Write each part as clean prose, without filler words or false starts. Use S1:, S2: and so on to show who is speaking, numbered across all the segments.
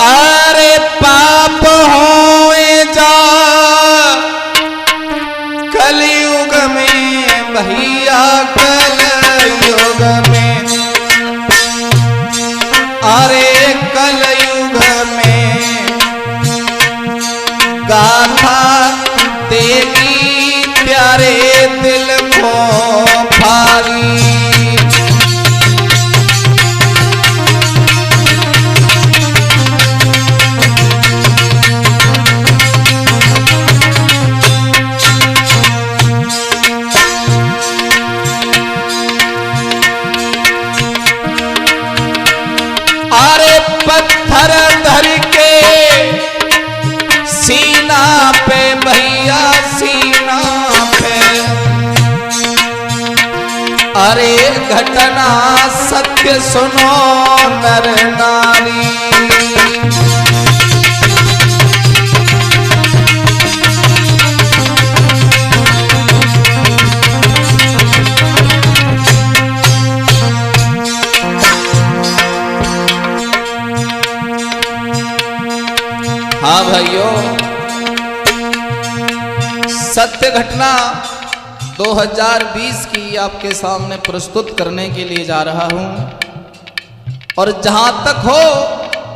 S1: अरे पाप होए जा कलयुग में भैया, कलयुग में, अरे कलयुग में गाथा देगी प्यारे दिल को भारी। अरे पत्थर धर के सीना पे भैया, सीना पे, अरे घटना सत्य सुनो नर नारी। हाँ भाइयों, सत्य घटना 2020 की आपके सामने प्रस्तुत करने के लिए जा रहा हूं। और जहां तक हो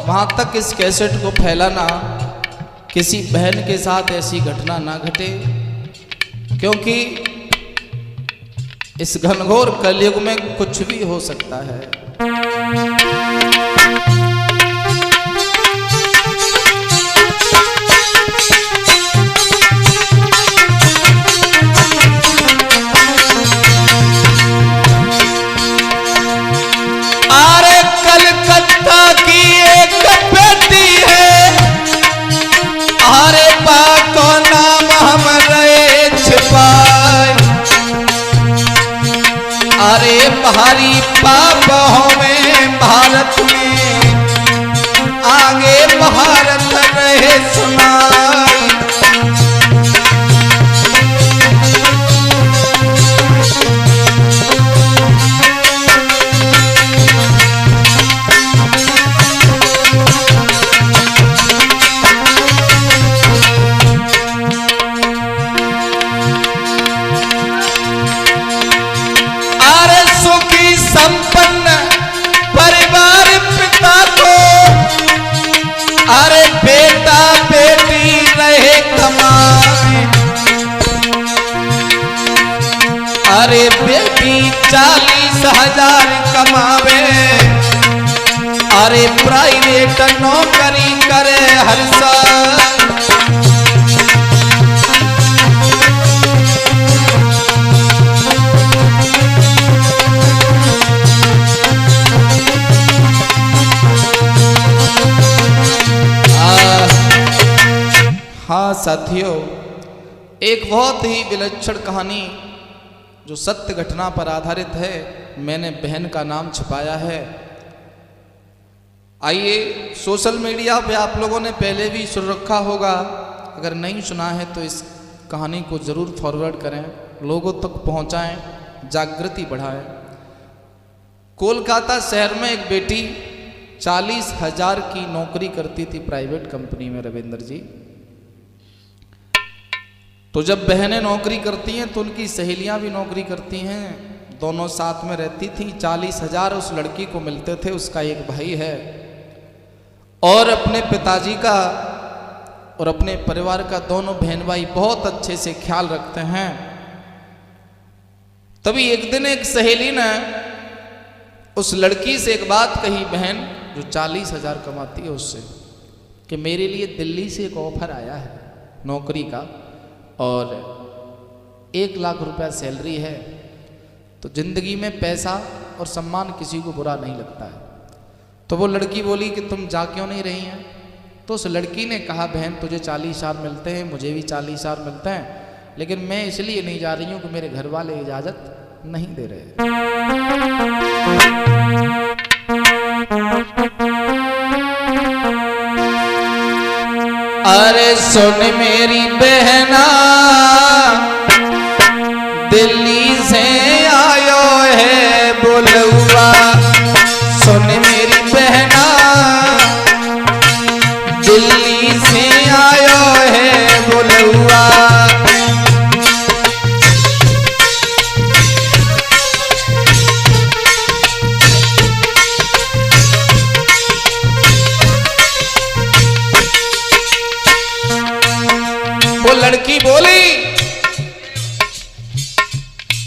S1: वहां तक इस कैसेट को फैलाना, किसी बहन के साथ ऐसी घटना ना घटे, क्योंकि इस घनघोर कलयुग में कुछ भी हो सकता है। कलकत्ता की एक बेटी है, अरे बा को नाम हम रहे छिपाए, अरे भारी पाप होवे भारत में, आगे भारत रहे सुनाई। संपन्न परिवार पिता को, अरे बेटा बेटी रहे कमाए, अरे बेटी 40,000 कमावे, अरे प्राइवेट नौकरी करे हर साल। हाँ साथियों, एक बहुत ही विलक्षण कहानी जो सत्य घटना पर आधारित है, मैंने बहन का नाम छुपाया है। आइए, सोशल मीडिया पे आप लोगों ने पहले भी सुन रखा होगा, अगर नहीं सुना है तो इस कहानी को ज़रूर फॉरवर्ड करें, लोगों तक पहुंचाएं, जागृति बढ़ाएं। कोलकाता शहर में एक बेटी 40,000 की नौकरी करती थी प्राइवेट कंपनी में, रविंद्र जी। तो जब बहनें नौकरी करती हैं तो उनकी सहेलियां भी नौकरी करती हैं, दोनों साथ में रहती थी। 40,000 उस लड़की को मिलते थे। उसका एक भाई है और अपने पिताजी का और अपने परिवार का, दोनों बहन भाई बहुत अच्छे से ख्याल रखते हैं। तभी एक दिन एक सहेली ने उस लड़की से एक बात कही, बहन जो 40,000 कमाती है उससे, कि मेरे लिए दिल्ली से एक ऑफर आया है नौकरी का और 1 लाख रुपया सैलरी है, तो जिंदगी में पैसा और सम्मान किसी को बुरा नहीं लगता है। तो वो लड़की बोली कि तुम जा क्यों नहीं रही हैं? तो उस लड़की ने कहा, बहन तुझे 40,000 मिलते हैं, मुझे भी 40,000 मिलते हैं, लेकिन मैं इसलिए नहीं जा रही हूँ कि मेरे घर वाले इजाज़त नहीं दे रहे। अरे सुन मेरी बहना, दिल्ली से आयो है बुलवा, सुन मेरी बहना,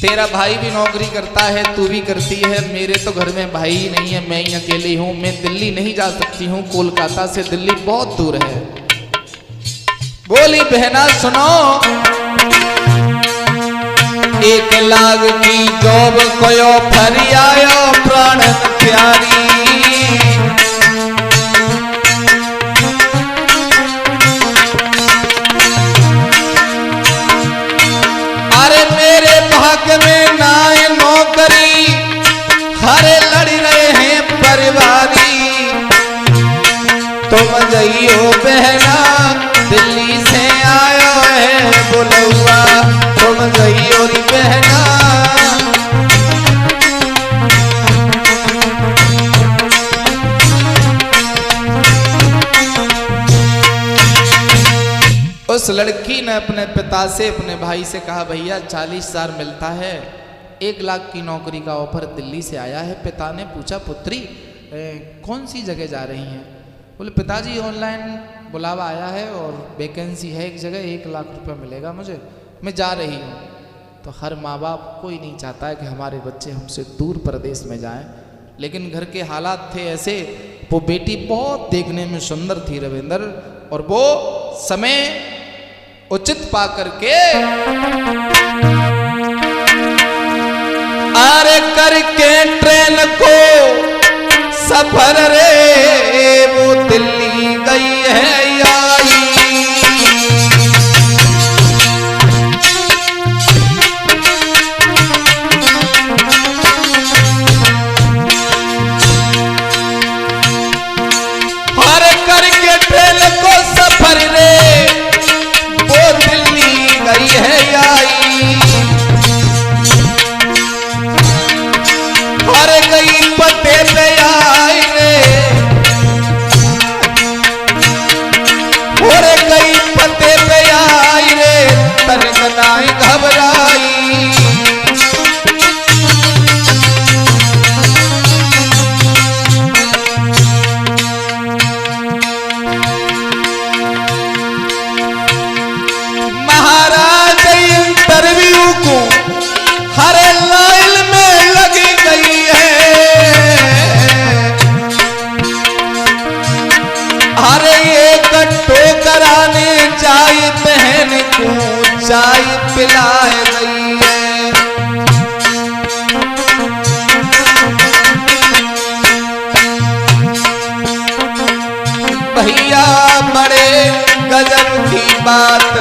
S1: तेरा भाई भी नौकरी करता है, तू भी करती है, मेरे तो घर में भाई ही नहीं है, मैं ही अकेली हूं, मैं दिल्ली नहीं जा सकती हूं, कोलकाता से दिल्ली बहुत दूर है। बोली बहना सुनो, 1 लाख की जॉब कोयो फरी आयो प्राण प्यारी। अरे मेरे भाग्य में ना है नौकरी, हरे लड़ रहे हैं परिवारी। तुम जइयो बहना दिल्ली से आयो है बुलौआ, तुम जइयो री बहना। उस लड़की ने अपने पिता से, अपने भाई से कहा, भैया 40,000 मिलता है, 1 लाख की नौकरी का ऑफर दिल्ली से आया है। पिता ने पूछा, पुत्री कौन सी जगह जा रही हैं? बोले, पिताजी ऑनलाइन बुलावा आया है और वैकेंसी है एक जगह, 1 लाख रुपया मिलेगा मुझे, मैं जा रही हूँ। तो हर माँ बाप कोई नहीं चाहता है कि हमारे बच्चे हमसे दूर प्रदेश में जाएं, लेकिन घर के हालात थे ऐसे। वो बेटी बहुत देखने में सुंदर थी रविंद्र, और वो समय उचित पा करके अरे करके ट्रेन को सफर रे वो दिल्ली गई है आई। हर करके ट्रेन को सफर रे वो दिल्ली गई है आई। हर गई पते पे आई रे, और गई पते पे आई रे, तनगनाई घबराई। महाराज इंटरव्यू को हरे लाइन में लगी गई है। अरे एक टोकराने चाय बहन को चाय पिलाए गई है। भैया बड़े गजब की बात,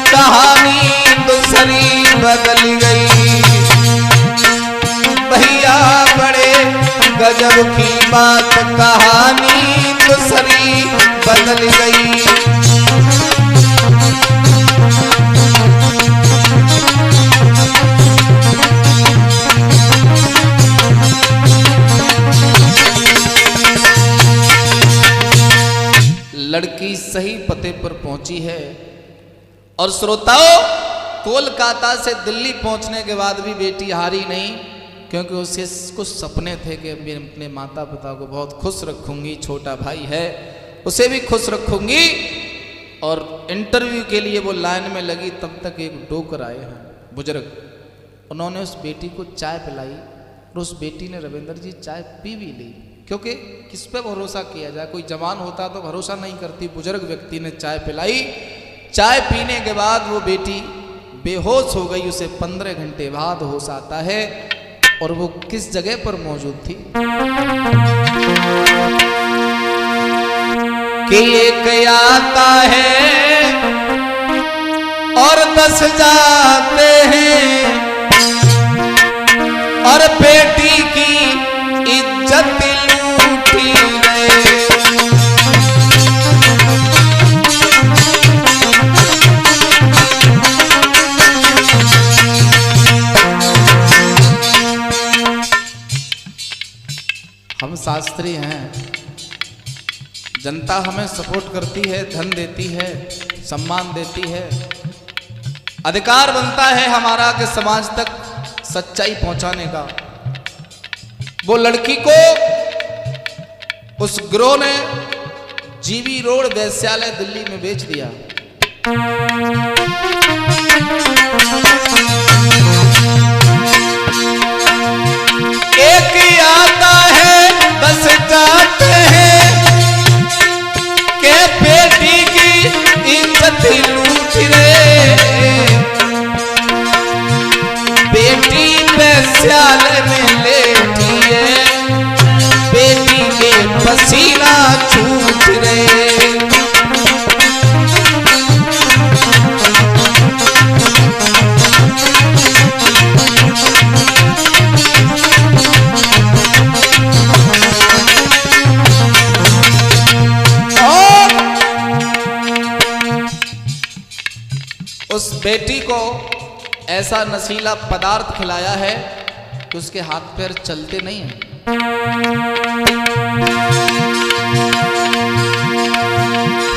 S1: कहानी दूसरी बदल गई। भैया बड़े गजब की बात, कहानी दूसरी बदल गई। लड़की सही पते पर पहुंची है। और श्रोताओं, कोलकाता से दिल्ली पहुंचने के बाद भी बेटी हारी नहीं, क्योंकि उसके कुछ सपने थे कि मैं अपने माता पिता को बहुत खुश रखूंगी, छोटा भाई है उसे भी खुश रखूंगी। और इंटरव्यू के लिए वो लाइन में लगी, तब तक एक डोकर आए हैं बुजुर्ग, उन्होंने उस बेटी को चाय पिलाई, और उस बेटी ने रविंद्र जी चाय पी भी ली। क्योंकि किस पे भरोसा किया जाए, कोई जवान होता तो भरोसा नहीं करती। बुजुर्ग व्यक्ति ने चाय पिलाई, चाय पीने के बाद वो बेटी बेहोश हो गई। उसे 15 घंटे बाद होश आता है, और वो किस जगह पर मौजूद थी कि एक आता है और 10 जाते हैं, और बेटी की इज्जत लूटी गए। हम शास्त्री हैं, जनता हमें सपोर्ट करती है, धन देती है, सम्मान देती है, अधिकार बनता है हमारा कि समाज तक सच्चाई पहुंचाने का। वो लड़की को उस गिरोह ने जीवी रोड वैश्यालय दिल्ली में बेच दिया। लगाते हैं के बेटी की इज्जत लूट रे। बेटी बेस्याल में लेटी है, बेटी के पसीना छूट रे। उस बेटी को ऐसा नशीला पदार्थ खिलाया है कि उसके हाथ पैर चलते नहीं हैं।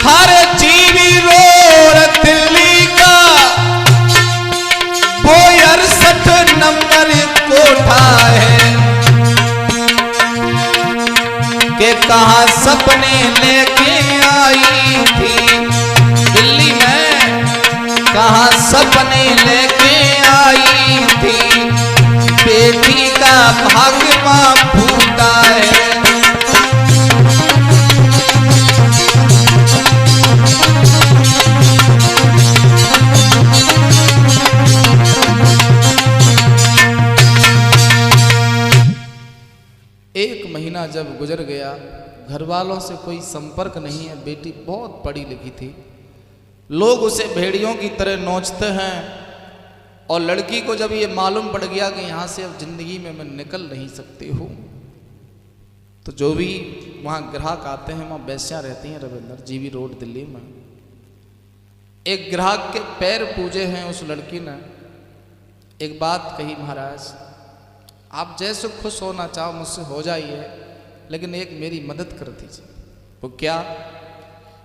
S1: हर जीवी रोड दिल्ली का वो 68 नंबर कोठा है कि कहां सपने लेके आई थी। दिल्ली में कहां सपने लेके आई थी, बेटी का भाग्य मां फूटा है। एक महीना जब गुजर गया, घर वालों से कोई संपर्क नहीं है। बेटी बहुत पढ़ी लिखी थी, लोग उसे भेड़ियों की तरह नोचते हैं। और लड़की को जब ये मालूम पड़ गया कि यहाँ से अब जिंदगी में मैं निकल नहीं सकती हूँ, तो जो भी वहाँ ग्राहक आते हैं, वहाँ बेस्याँ रहती हैं रविंद्र, जीवी रोड दिल्ली में। एक ग्राहक के पैर पूजे हैं उस लड़की ने। एक बात कही, महाराज आप जैसे खुश होना चाहो मुझसे हो जाइए, लेकिन एक मेरी मदद कर दीजिए। वो क्या?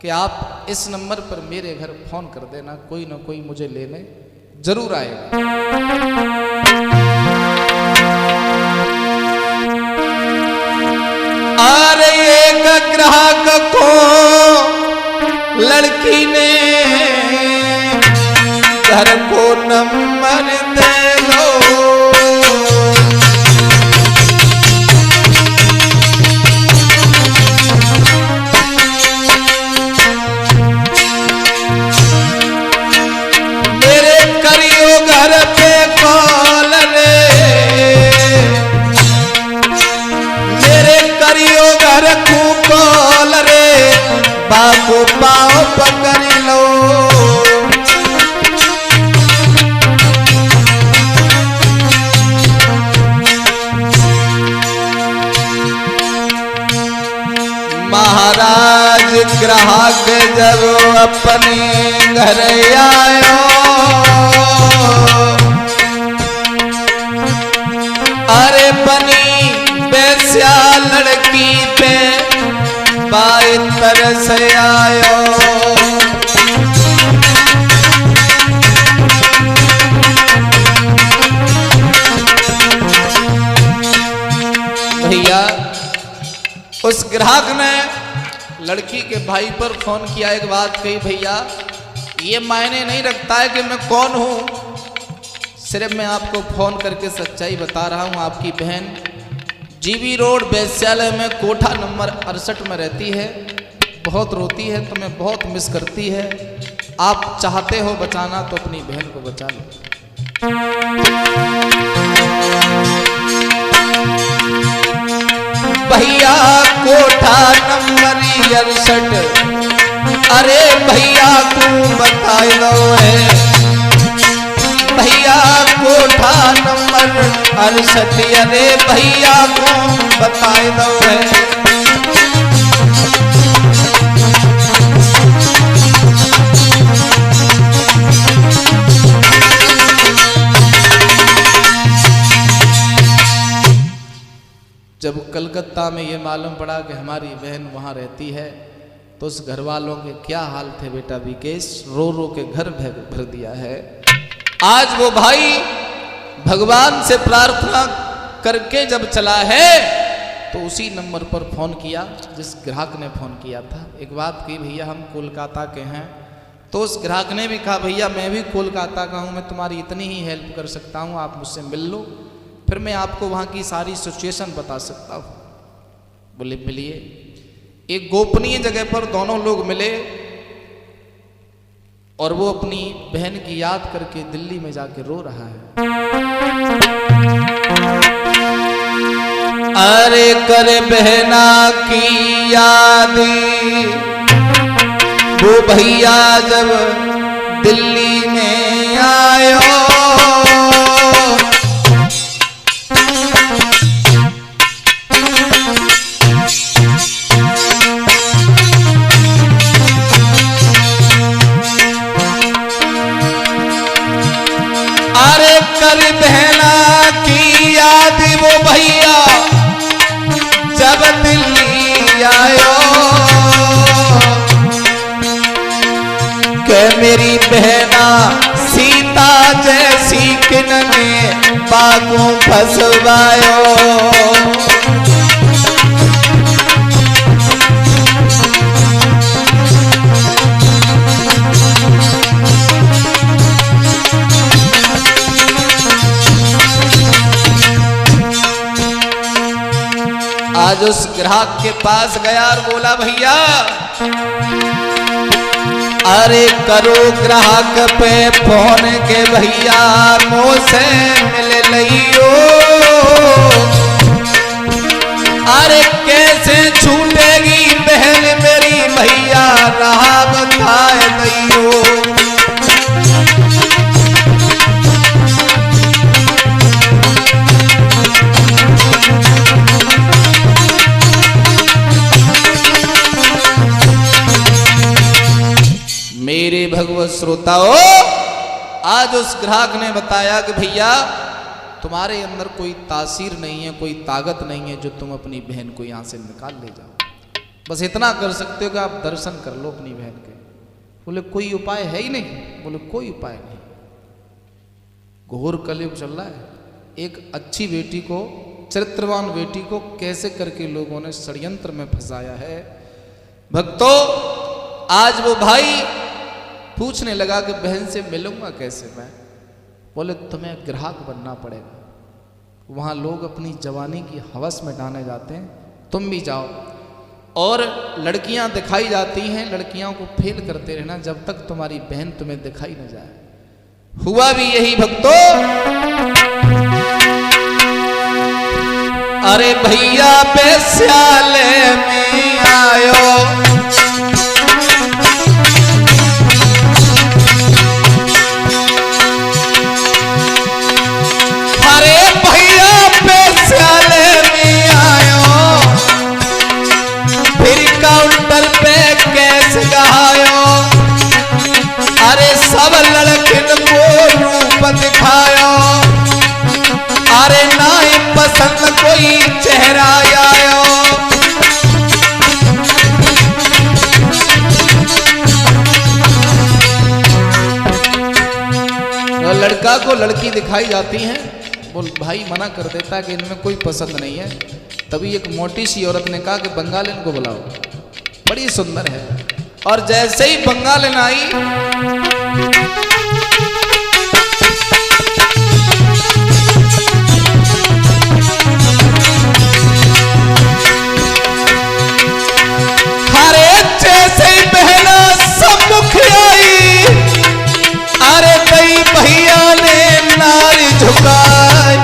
S1: कि आप इस नंबर पर मेरे घर फोन कर देना, कोई ना कोई मुझे लेने जरूर आएगा। अरे एक ग्राहक को लड़की ने घर को नंबर दे दो। घर पे कॉल रे, मेरे करियो घर को कॉल रे, बाबू पाओ पकड़ लो। महाराज ग्राहक जब अपने घर आयो, अरे बनी बेस्या लड़की पे बाई तरस आयो। भैया उस ग्राहक ने लड़की के भाई पर फोन किया, एक बात कही, भैया ये मायने नहीं रखता है कि मैं कौन हूं, सिर्फ मैं आपको फोन करके सच्चाई बता रहा हूं। आपकी बहन जीवी रोड वैश्यालय में कोठा नंबर 68 में रहती है, बहुत रोती है, तुम्हें बहुत मिस करती है। आप चाहते हो बचाना तो अपनी बहन को बचा लो। भैया कोठा नंबर 68, अरे भैया तू बता दो है। भैया कोठा नंबर 68, अरे भैया को बता दो है। जब कलकत्ता में ये मालूम पड़ा कि हमारी बहन वहाँ रहती है, तो उस घर वालों के क्या हाल थे बेटा विकेश, रो रो के घर भर दिया है। आज वो भाई भगवान से प्रार्थना करके जब चला है, तो उसी नंबर पर फोन किया जिस ग्राहक ने फोन किया था। एक बात की, भैया हम कोलकाता के हैं। तो उस ग्राहक ने भी कहा, भैया मैं भी कोलकाता का हूँ, मैं तुम्हारी इतनी ही हेल्प कर सकता हूँ, आप मुझसे मिल लो, फिर मैं आपको वहाँ की सारी सिचुएशन बता सकता हूँ। बोले मिलिए। एक गोपनीय जगह पर दोनों लोग मिले और वो अपनी बहन की याद करके दिल्ली में जाके रो रहा है। अरे कर बहना की याद वो भैया जब दिल्ली में आयो, अरे कर बहना की याद वो भैया जब दिल्ली आयो, के मेरी बहना सीता जैसी किनने बागों फसवायो। आज उस ग्राहक के पास गया और बोला भैया अरे करो ग्राहक पे फोन के भैया मुझसे मिल लियो, अरे कैसे छूटेगी बहन मेरी भैया रहा बताए दियो। मेरे भगवत श्रोताओ, आज उस ग्राहक ने बताया कि भैया तुम्हारे अंदर कोई तासीर नहीं है, कोई ताकत नहीं है जो तुम अपनी बहन को यहां से निकाल ले जाओ। बस इतना कर सकते हो कि आप दर्शन कर लो अपनी बहन के। बोले कोई उपाय है ही नहीं? बोले कोई उपाय नहीं। घोर कलयुग चल रहा है। एक अच्छी बेटी को, चरित्रवान बेटी को कैसे करके लोगों ने षड्यंत्र में फंसाया है। भक्तों, आज वो भाई पूछने लगा कि बहन से मिलूंगा कैसे मैं? बोले तुम्हें ग्राहक बनना पड़ेगा। वहां लोग अपनी जवानी की हवस में डाले जाते हैं, तुम भी जाओ। और लड़कियां दिखाई जाती हैं, लड़कियों को फेल करते रहना जब तक तुम्हारी बहन तुम्हें दिखाई न जाए। हुआ भी यही भक्तों। अरे भैया बेस्याले में आयो, काउंटर पे कैसे गहायो, अरे सब लड़किन को रूप दिखायो, अरे ना ही पसंद कोई चेहरा आयो। लड़का को लड़की दिखाई जाती है, बोल भाई मना कर देता है कि इनमें कोई पसंद नहीं है। तभी एक मोटी सी औरत ने कहा कि बंगालिन को बुलाओ, बड़ी सुंदर है। और जैसे ही बंगालिन आई, अरे जैसे ही बहना सम्मुख आई, अरे कई भैया ने नारी झुकाई।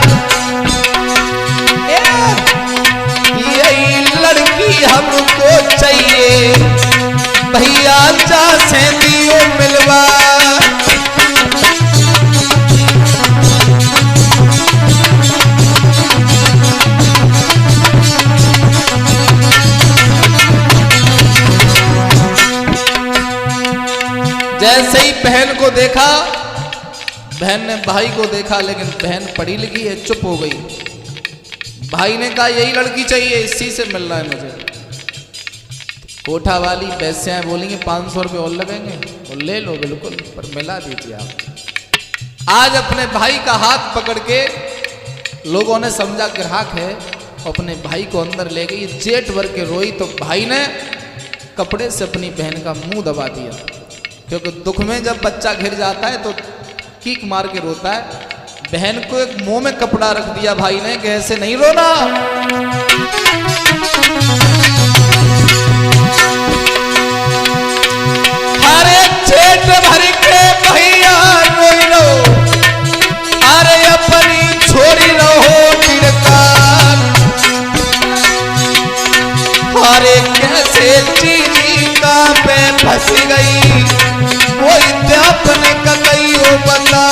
S1: यही लड़की हमको चाहिए भैया, जा से दियो मिलवा। जैसे ही बहन को देखा, बहन ने भाई को देखा, लेकिन बहन पढ़ी लिखी है, चुप हो गई। भाई ने कहा यही लड़की चाहिए, इसी से मिलना है मुझे। कोठा वाली पैसे बोलेंगे 500 रुपये और लगेंगे, और ले लो बिल्कुल, पर मिला दीजिए आप। आज अपने भाई का हाथ पकड़ के लोगों ने समझा ग्राहक है, अपने भाई को अंदर ले गई। जेठ भर के रोई तो भाई ने कपड़े से अपनी बहन का मुंह दबा दिया, क्योंकि दुख में जब बच्चा घिर जाता है तो कीक मार के रोता है। बहन को एक मुंह में कपड़ा रख दिया भाई ने कि ऐसे नहीं रोना। हंस गई वो अपने कतई हो बता।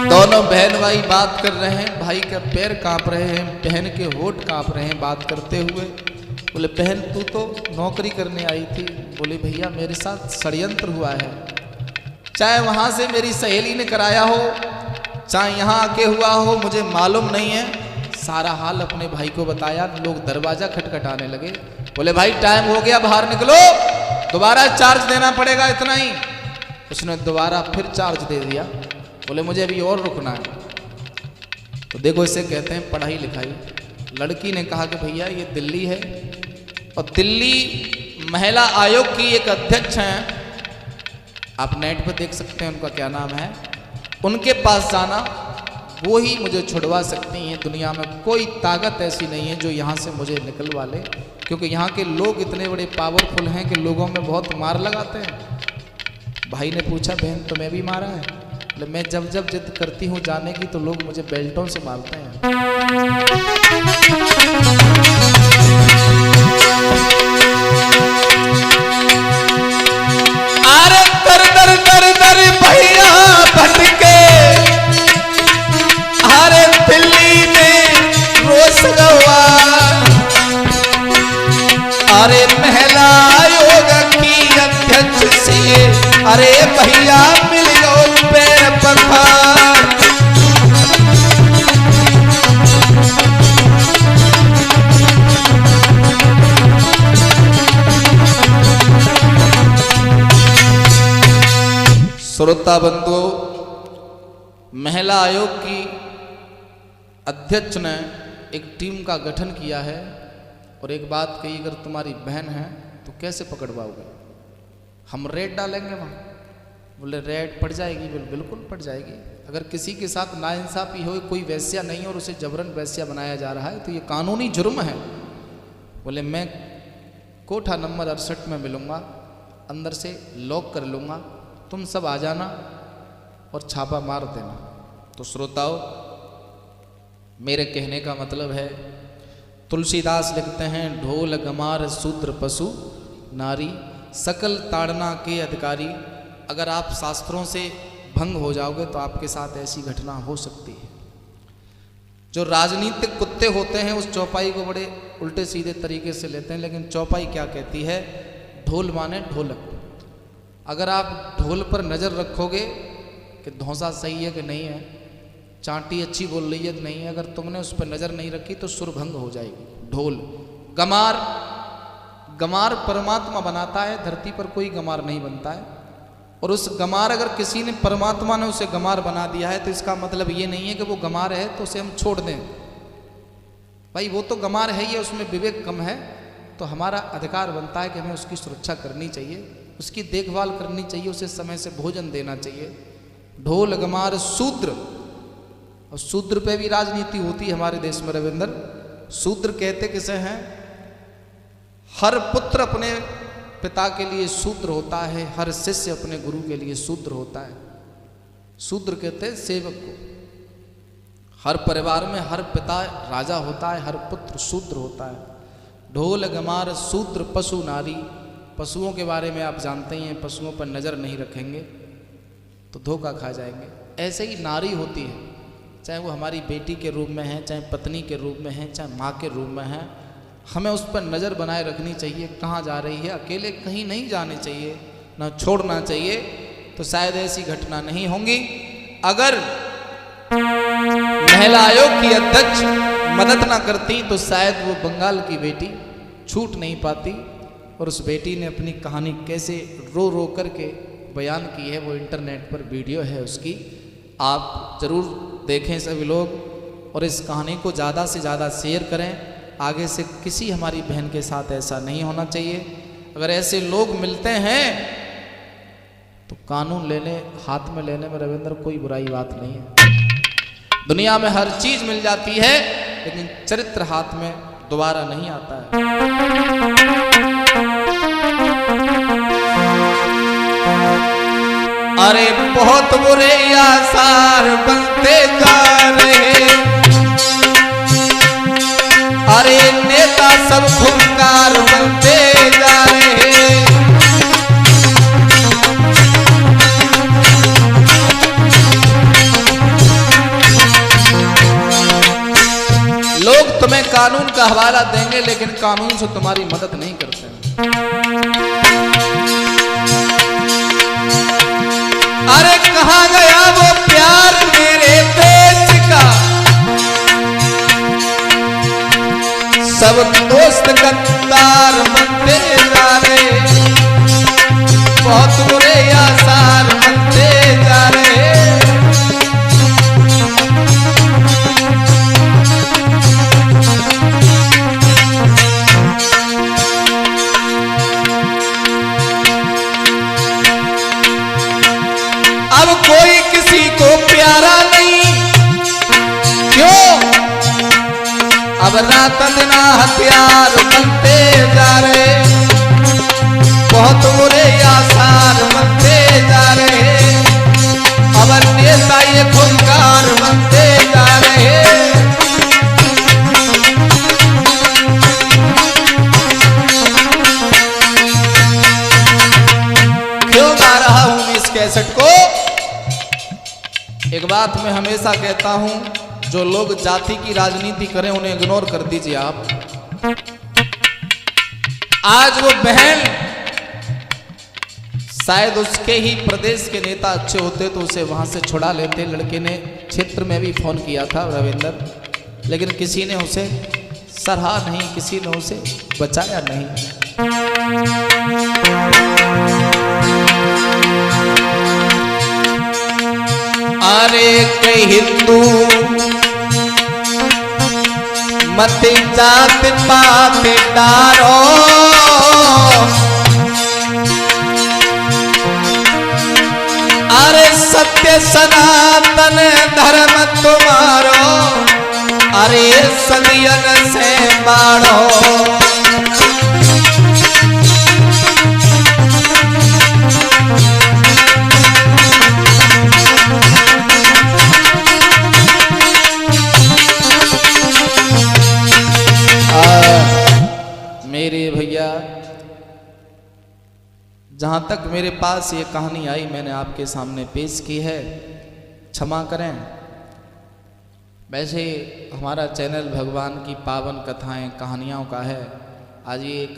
S1: दोनों बहन भाई बात कर रहे हैं, भाई के पैर कांप रहे हैं, बहन के होठ कांप रहे हैं बात करते हुए। बोले बहन तू तो नौकरी करने आई थी। बोले भैया मेरे साथ षड्यंत्र हुआ है, चाहे वहां से मेरी सहेली ने कराया हो चाहे यहाँ आके हुआ हो मुझे मालूम नहीं है। सारा हाल अपने भाई को बताया, लोग दरवाजा खटखटाने लगे। बोले भाई टाइम हो गया बाहर निकलो, दोबारा चार्ज देना पड़ेगा इतना ही। उसने दोबारा फिर चार्ज दे दिया। बोले मुझे अभी और रुकना है। तो देखो इसे कहते हैं पढ़ाई लिखाई। लड़की ने कहा कि भैया ये दिल्ली है और दिल्ली महिला आयोग की एक अध्यक्ष हैं, आप नेट पर देख सकते हैं उनका क्या नाम है। उनके पास जाना, वो ही मुझे छुड़वा सकती हैं। दुनिया में कोई ताकत ऐसी नहीं है जो यहाँ से मुझे निकलवा ले, क्योंकि यहाँ के लोग इतने बड़े पावरफुल हैं कि लोगों में बहुत मार लगाते हैं। भाई ने पूछा बहन तुम्हें भी मारा है? मैं जब जब जिद करती हूँ जाने की तो लोग मुझे बेल्टों से मारते हैं। अरे दर दर दर दर भैया भटके, अरे दिल्ली में रोज गवा, अरे महिला आयोग की अध्यक्ष से अरे भैया मिल गो पैर पखार। श्रोता बंधु, महिला आयोग की अध्यक्ष ने एक टीम का गठन किया है और एक बात कही, अगर तुम्हारी बहन है तो कैसे पकड़वाओगे? हम रेड डालेंगे वहाँ। बोले रेड पड़ जाएगी? बोले बिल्कुल पड़ जाएगी। अगर किसी के साथ नाइंसाफी हो, कोई वैश्या नहीं और उसे जबरन वैश्या बनाया जा रहा है तो ये कानूनी जुर्म है। बोले मैं कोठा नंबर 68 में मिलूँगा, अंदर से लॉक कर लूँगा, तुम सब आ जाना और छापा मार देना। तो श्रोताओं, मेरे कहने का मतलब है, तुलसीदास लिखते हैं ढोल गमार शूद्र पशु नारी सकल ताड़ना के अधिकारी। अगर आप शास्त्रों से भंग हो जाओगे तो आपके साथ ऐसी घटना हो सकती है। जो राजनीतिक कुत्ते होते हैं उस चौपाई को बड़े उल्टे सीधे तरीके से लेते हैं, लेकिन चौपाई क्या कहती है? ढोल माने ढोलक। अगर आप ढोल पर नज़र रखोगे कि धौंसा सही है कि नहीं है, चांटी अच्छी बोल रही है कि नहीं है, अगर तुमने उस पर नज़र नहीं रखी तो सुर भंग हो जाएगी। ढोल गमार, गमार परमात्मा बनाता है, धरती पर कोई गमार नहीं बनता है। और उस गमार, अगर किसी ने, परमात्मा ने उसे गमार बना दिया है तो इसका मतलब ये नहीं है कि वो गमार है तो उसे हम छोड़ दें। भाई वो तो गमार है ही, उसमें विवेक कम है, तो हमारा अधिकार बनता है कि हमें उसकी सुरक्षा करनी चाहिए, उसकी देखभाल करनी चाहिए, उसे समय से भोजन देना चाहिए। ढोल गमार शूद्र, और शूद्र पे भी राजनीति होती है हमारे देश में रविंदर। शूद्र कहते किसे हैं? हर पुत्र अपने पिता के लिए शूद्र होता है, हर शिष्य अपने गुरु के लिए शूद्र होता है। शूद्र कहते हैं सेवक को। हर परिवार में हर पिता राजा होता है, हर पुत्र शूद्र होता है। ढोल गमार शूद्र पशु नारी, पशुओं के बारे में आप जानते ही हैं, पशुओं पर नज़र नहीं रखेंगे तो धोखा खा जाएंगे। ऐसे ही नारी होती है, चाहे वो हमारी बेटी के रूप में है, चाहे पत्नी के रूप में है, चाहे माँ के रूप में है, हमें उस पर नज़र बनाए रखनी चाहिए। कहाँ जा रही है, अकेले कहीं नहीं जाने चाहिए, ना छोड़ना चाहिए, तो शायद ऐसी घटना नहीं होंगी। अगर महिला आयोग की अध्यक्ष मदद ना करती तो शायद वो बंगाल की बेटी छूट नहीं पाती। और उस बेटी ने अपनी कहानी कैसे रो रो करके बयान की है, वो इंटरनेट पर वीडियो है उसकी, आप ज़रूर देखें सभी लोग, और इस कहानी को ज़्यादा से ज़्यादा शेयर करें। आगे से किसी हमारी बहन के साथ ऐसा नहीं होना चाहिए। अगर ऐसे लोग मिलते हैं तो कानून हाथ में लेने में रविंद्र कोई बुराई बात नहीं है। दुनिया में हर चीज मिल जाती है, लेकिन चरित्र हाथ में दोबारा नहीं आता है। अरे बहुत बुरे आसार बनते जा रहे, अरे नेता सब खूंखार बनते जा रहे। लोग तुम्हें कानून का हवाला देंगे लेकिन कानून से तुम्हारी मदद नहीं करते। अरे कहाँ गया वो प्यार मेरे देश का, सब दोस्त गद्दार बनते जा रहे, बहुत बुरे आसार बनते जा रहे। अब कोई किसी को प्यारा नहीं, क्यों? अब रात दिन हथियार बनते जा रहे, बहुत बुरे आसार बनते जा रहे। अब नेता ये खूंखार बनते जा रहे। क्यों गा रहा हूं मैं इस कैसेट को? एक बात मैं हमेशा कहता हूं, जो लोग जाति की राजनीति करें उन्हें इग्नोर कर दीजिए आप। आज वो बहन, शायद उसके ही प्रदेश के नेता अच्छे होते तो उसे वहां से छुड़ा लेते। लड़के ने क्षेत्र में भी फोन किया था रविंदर, लेकिन किसी ने उसे सराहा नहीं, किसी ने उसे बचाया नहीं। अरे कई हिंदू मत जात पात डारो, अरे सत्य सनातन धर्म तुम्हारो, अरे सदियन से बाढ़ो। मेरे भैया, जहां तक मेरे पास ये कहानी आई मैंने आपके सामने पेश की है, क्षमा करें। वैसे हमारा चैनल भगवान की पावन कथाएं कहानियों का है। आज ये एक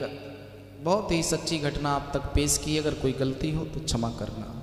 S1: बहुत ही सच्ची घटना आप तक पेश की, अगर कोई गलती हो तो क्षमा करना।